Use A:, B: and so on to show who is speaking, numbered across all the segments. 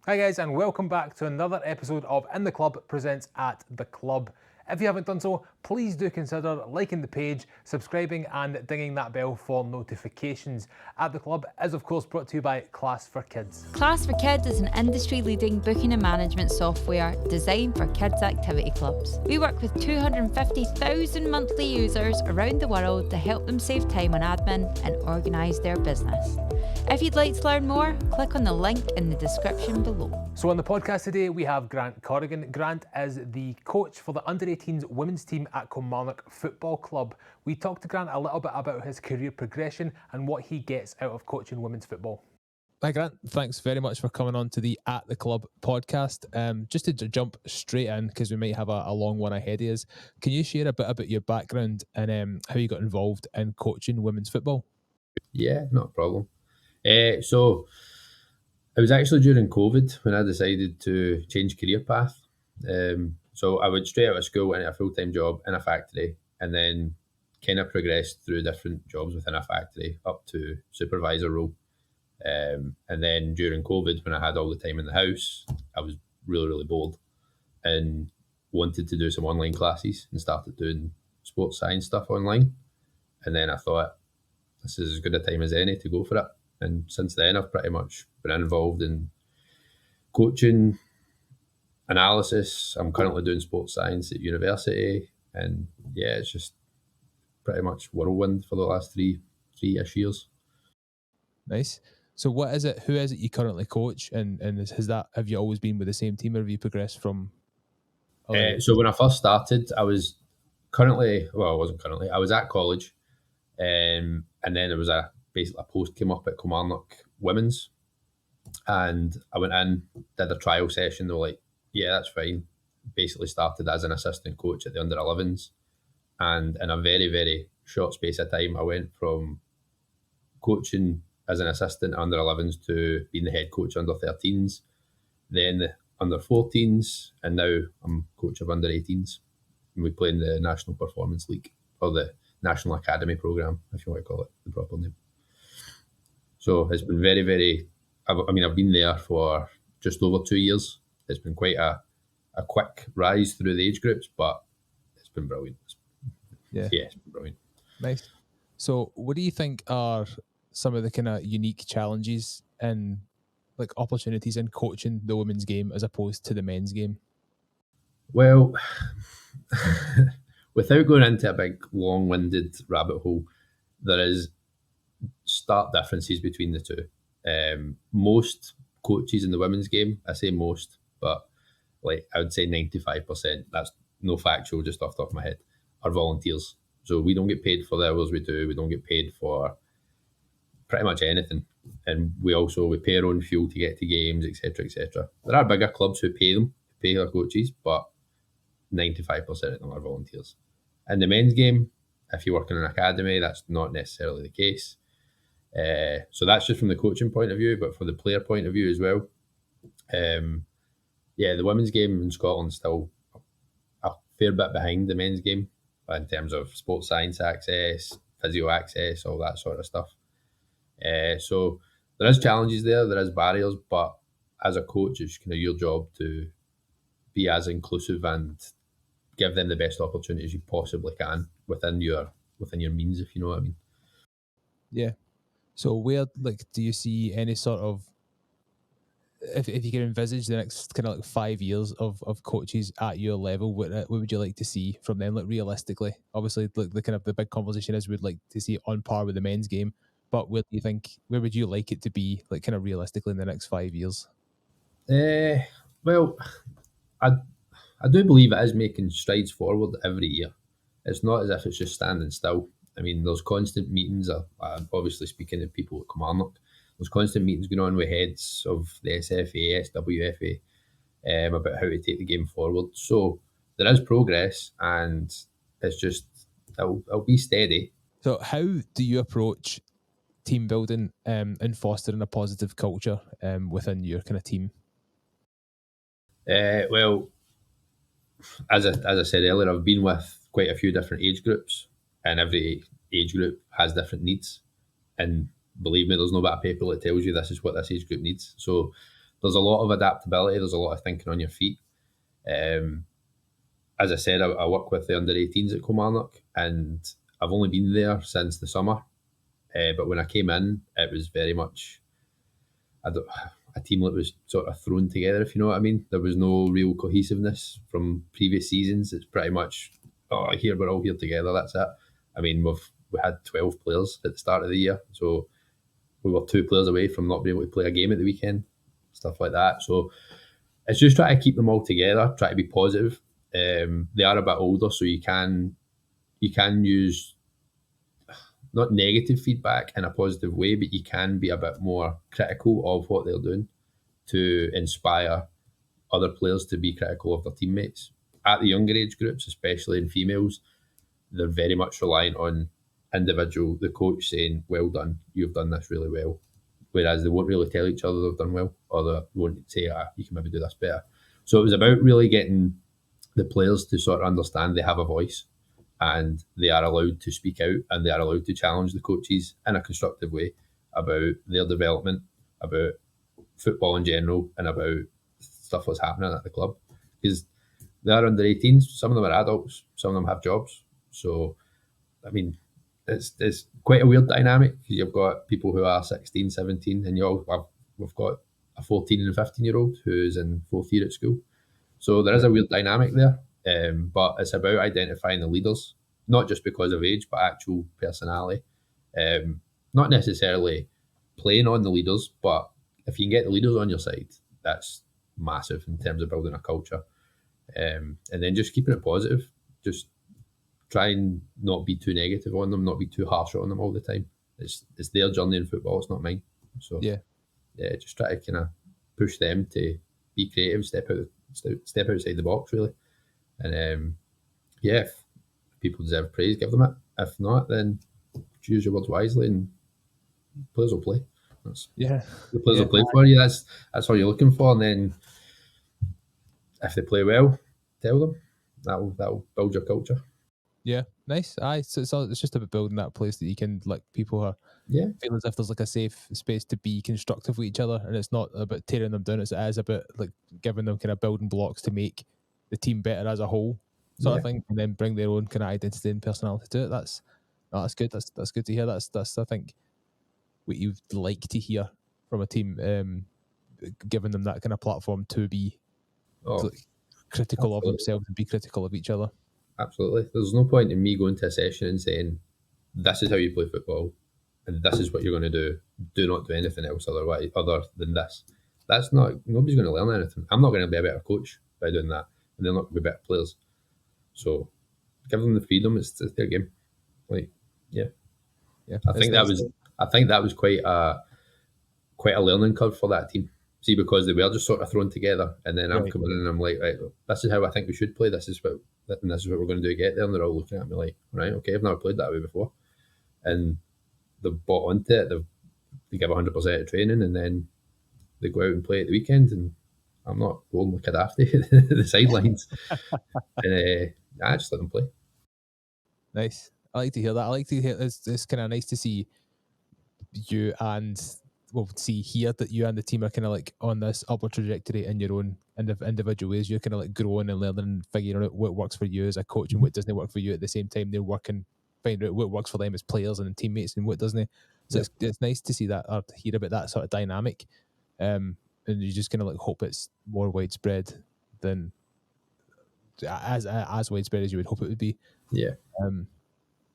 A: Hi guys, and welcome back to another episode of In the Club presents At the Club. If you haven't done so, please do consider liking the page, subscribing and dinging that bell for notifications. At the Club is of course brought to you by ClassForKids.
B: ClassForKids is an industry-leading booking and management software designed for kids' activity clubs. We work with 250,000 monthly users around the world to help them save time on admin and organise their business. If you'd like to learn more, click on the link in the description below.
A: So on the podcast today, we have Grant Corrigan. Grant is the coach for the under-18s women's team at Kilmarnock Football Club. We talked to Grant a little bit about his career progression and what he gets out of coaching women's football.
C: Hi Grant, thanks very much for coming on to the At the Club podcast. Just to jump straight in, because we might have a long one ahead of us, can you share a bit about your background and how you got involved in coaching women's football?
D: Yeah, not a problem. So it was actually during COVID when I decided to change career path. So I went straight out of school into a full-time job in a factory and then kind of progressed through different jobs within a factory up to supervisor role. And then during COVID, when I had all the time in the house, I was really, really bored and wanted to do some online classes and started doing sports science stuff online. And then I thought, this is as good a time as any to go for it. And since then, I've pretty much been involved in coaching, analysis. I'm currently doing sports science at university. And yeah, it's just pretty much whirlwind for the last three-ish years.
C: Nice. So what is it? Who is it you currently coach? And have you always been with the same team, or have you progressed from?
D: So when I first started, I was at college, and then there was basically a post came up at Kilmarnock Women's, and I went in, did a trial session. They were like, "Yeah, that's fine." Basically started as an assistant coach at the under 11s, and in a very, very short space of time, I went from coaching as an assistant under 11s to being the head coach under 13s, then the under 14s, and now I'm coach of under 18s. And we play in the National Performance League, or the National Academy Programme, if you want to call it the proper name. So it's been very, very, I've been there for just over 2 years. It's been quite a quick rise through the age groups, but it's been brilliant.
C: Yeah,
D: it's been brilliant.
C: Nice. So what do you think are some of the kind of unique challenges and like opportunities in coaching the women's game as opposed to the men's game?
D: Well, without going into a big long-winded rabbit hole, there is stark differences between the two. Most coaches in the women's game, I say most, but like I would say 95%, that's no factual, just off the top of my head, are volunteers. So we don't get paid for the hours we do. We don't get paid for pretty much anything. And we pay our own fuel to get to games, etc., etc. There are bigger clubs who pay their coaches, but 95% of them are volunteers. In the men's game, if you work in an academy, that's not necessarily the case. So that's just from the coaching point of view, but for the player point of view as well. The women's game in Scotland is still a fair bit behind the men's game in terms of sports science access, physio access, all that sort of stuff. So there is challenges there is barriers, but as a coach, it's kind of your job to be as inclusive and give them the best opportunities you possibly can within your means, if you know what I mean.
C: Yeah. So where do you see any sort of, if you can envisage the next kind of 5 years of coaches at your level, what would you like to see from them? Realistically, obviously, the kind of the big conversation is we'd like to see it on par with the men's game. But where would you like it to be, kind of realistically, in the next 5 years?
D: Well, I do believe it is making strides forward every year. It's not as if it's just standing still. I mean, there's constant meetings. I'm obviously speaking to people at Kilmarnock. There's constant meetings going on with heads of the SFA, SWFA, about how to take the game forward. So there is progress, and it's just it'll be steady.
C: So how do you approach team building and fostering a positive culture within your kind of team?
D: Well, as I said earlier, I've been with quite a few different age groups, and every age group has different needs. And believe me, there's no bit of paper that tells you this is what this age group needs. So there's a lot of adaptability. There's a lot of thinking on your feet. As I said, I work with the under 18s at Kilmarnock, and I've only been there since the summer. But when I came in, it was very much a team that was sort of thrown together, if you know what I mean. There was no real cohesiveness from previous seasons. It's pretty much, here we're all here together, that's it. I mean, we had 12 players at the start of the year, so we were 2 players away from not being able to play a game at the weekend, stuff like that. So it's just trying to keep them all together, try to be positive. They are a bit older, so you can use not negative feedback in a positive way, but you can be a bit more critical of what they're doing to inspire other players to be critical of their teammates. At the younger age groups, especially in females, they're very much reliant on the coach saying, well done, you've done this really well. Whereas they won't really tell each other they've done well, or they won't say, you can maybe do this better. So it was about really getting the players to sort of understand they have a voice and they are allowed to speak out and they are allowed to challenge the coaches in a constructive way about their development, about football in general, and about stuff that's happening at the club. Because they are under 18s, some of them are adults, some of them have jobs. So, I mean, it's quite a weird dynamic. You've got people who are 16, 17, and we've got a 14 and 15-year-old who's in 4th year at school. So there is a weird dynamic there. But it's about identifying the leaders, not just because of age, but actual personality. Not necessarily playing on the leaders, but if you can get the leaders on your side, that's massive in terms of building a culture. And then just keeping it positive. Just try and not be too negative on them, not be too harsh on them all the time. It's their journey in football, it's not mine. So yeah, just try to kind of push them to be creative, step outside the box, really. And if people deserve praise, give them it. If not, then choose your words wisely, and players will play. The players will play for you. That's all you're looking for. And then if they play well, tell them. That'll build your culture.
C: Yeah, nice. Aye, so it's just about building that place that you can people feel as if there's like a safe space to be constructive with each other, and it's not about tearing them down. It is about like giving them kind of building blocks to make the team better as a whole, sort of thing, and then bring their own kind of identity and personality to it. That's good. That's good to hear. That's I think what you'd like to hear from a team, giving them that kind of platform to be critical of themselves and be critical of each other.
D: Absolutely. There's no point in me going to a session and saying, this is how you play football and this is what you're going to do. Do not do anything else other than this. Nobody's going to learn anything. I'm not going to be a better coach by doing that, and they're not going to be better players. So give them the freedom. It's their game. I think that was quite a learning curve for that team. See, because they were just sort of thrown together, and then I'm coming in and I'm like, right, this is how I think we should play. This is what we're going to do to get there. And they're all looking at me like, right, okay, I've never played that way before. And they've bought onto it. They give 100% of training, and then they go out and play at the weekend. And I'm not going like a dafty the sidelines. And I just let them play.
C: Nice. I like to hear that. I like to hear it's kind of nice to see you and hear that you and the team are kind of like on this upward trajectory in your own individual ways. You're kind of like growing and learning and figuring out what works for you as a coach and what doesn't work for you at the same time. They're working, finding out what works for them as players and teammates and what doesn't. So it's nice to see that or to hear about that sort of dynamic. And you just kind of like hope it's more widespread than as widespread as you would hope it would be.
D: Yeah.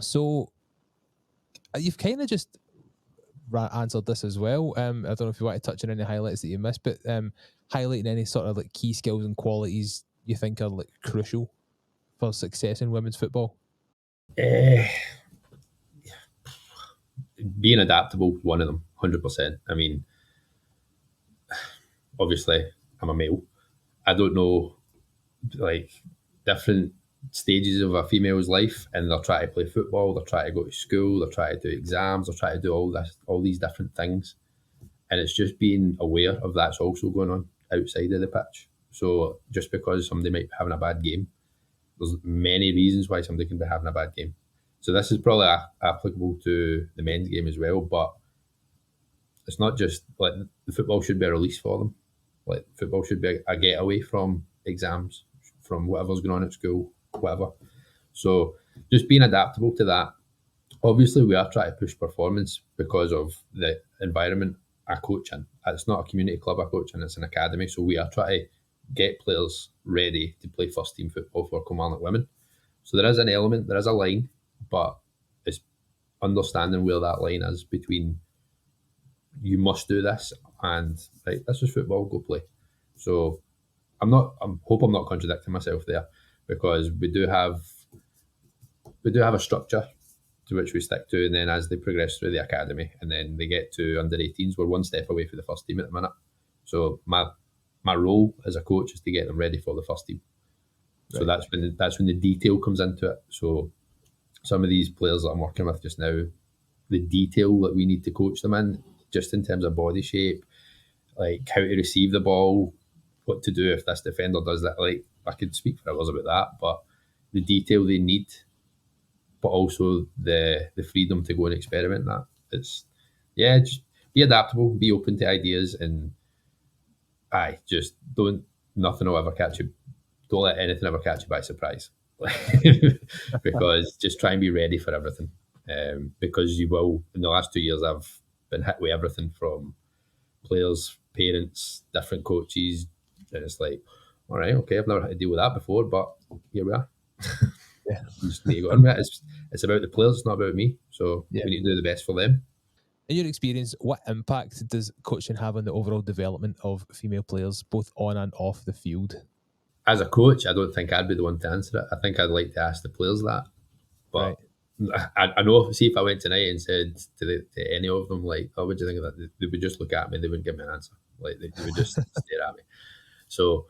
C: So you've kind of just answered this as well. I don't know if you want to touch on any highlights that you missed, but highlighting any sort of like key skills and qualities you think are like crucial for success in women's football.
D: Being adaptable, one of them, 100%. I mean, obviously, I'm a male. I don't know, like, different stages of a female's life, and they're trying to play football, they're trying to go to school, they're trying to do exams, they're trying to do all these different things, and it's just being aware of that's also going on outside of the pitch. So just because somebody might be having a bad game, there's many reasons why somebody can be having a bad game. So this is probably applicable to the men's game as well, but it's not just like the football should be a release for them. Like football should be a getaway from exams, from whatever's going on at school, whatever. So just being adaptable to that. Obviously, we are trying to push performance because of the environment I coach in. It's not a community club I coach in, it's an academy. So we are trying to get players ready to play first team football for Kilmarnock women. So there is an element, there is a line, but it's understanding where that line is between you must do this and right, this is football, go play. So I hope I'm not contradicting myself there, because we do have a structure to which we stick to, and then as they progress through the academy and then they get to under 18s, we're one step away from the first team at the minute. So my role as a coach is to get them ready for the first team. So that's when the detail comes into it. So some of these players that I'm working with just now, the detail that we need to coach them in, just in terms of body shape, like how to receive the ball, what to do if this defender does that. Like, I could speak for hours about that, but the detail they need, but also the freedom to go and experiment that. It's just be adaptable, be open to ideas, and just nothing will ever catch you. Don't let anything ever catch you by surprise. Because just try and be ready for everything. Because you will. In the last 2 years, I've been hit with everything from players, parents, different coaches, and it's like, all right, okay, I've never had to deal with that before, but here we are.
C: Yeah.
D: You just need to go on with it. It's about the players, it's not about me. So
C: Yeah.
D: we need to do the best for them.
C: In your experience, what impact does coaching have on the overall development of female players, both on and off the field?
D: As a coach, I don't think I'd be the one to answer it. I think I'd like to ask the players that. But I know, see, if I went tonight and said to any of them, like, oh, what do you think of that? They would just look at me, they wouldn't give me an answer. Like, they would just stare at me. So,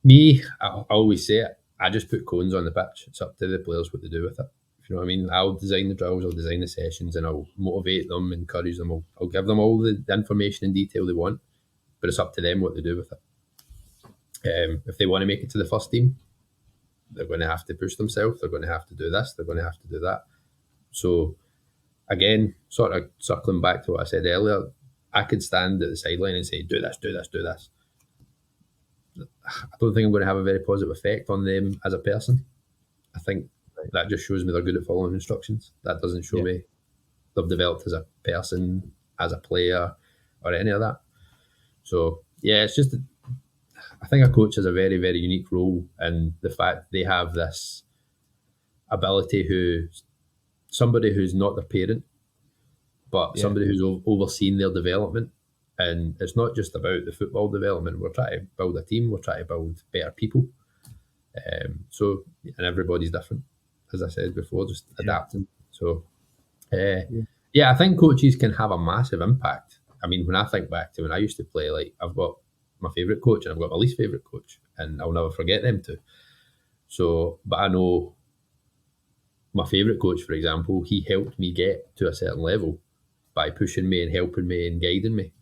D: me, I always say it, I just put cones on the pitch. It's up to the players what to do with it. If you know what I mean? I'll design the drills, I'll design the sessions, and I'll motivate them, encourage them. I'll give them all the information and detail they want, but it's up to them what to do with it. If they want to make it to the first team, they're going to have to push themselves. They're going to have to do this. They're going to have to do that. So, again, sort of circling back to what I said earlier, I could stand at the sideline and say, do this, do this, do this. I don't think I'm going to have a very positive effect on them as a person. I think that just shows me they're good at following instructions. That doesn't show me they've developed as a person, as a player, or any of that. So, it's just, I think a coach has a very, very unique role in the fact they have this ability somebody who's not their parent, but somebody who's overseen their development. And it's not just about the football development. We're trying to build a team. We're trying to build better people. And everybody's different, as I said before, just adapting. So, I think coaches can have a massive impact. I mean, when I think back to when I used to play, like, I've got my favourite coach and I've got my least favourite coach, and I'll never forget them two. So, but I know my favourite coach, for example, he helped me get to a certain level by pushing me and helping me and guiding me.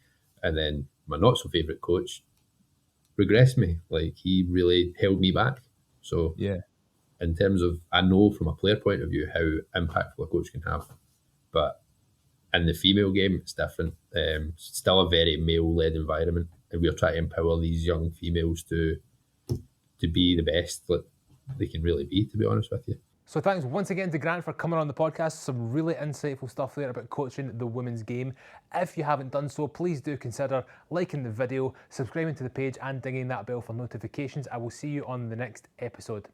D: And then my not so favourite coach regressed me. Like, he really held me back. So, in terms of, I know from a player point of view how impactful a coach can have. But in the female game, it's different. Still a very male-led environment. And we're trying to empower these young females to be the best that they can really be, to be honest with you.
A: So thanks once again to Grant for coming on the podcast. Some really insightful stuff there about coaching the women's game. If you haven't done so, please do consider liking the video, subscribing to the page, and dinging that bell for notifications. I will see you on the next episode.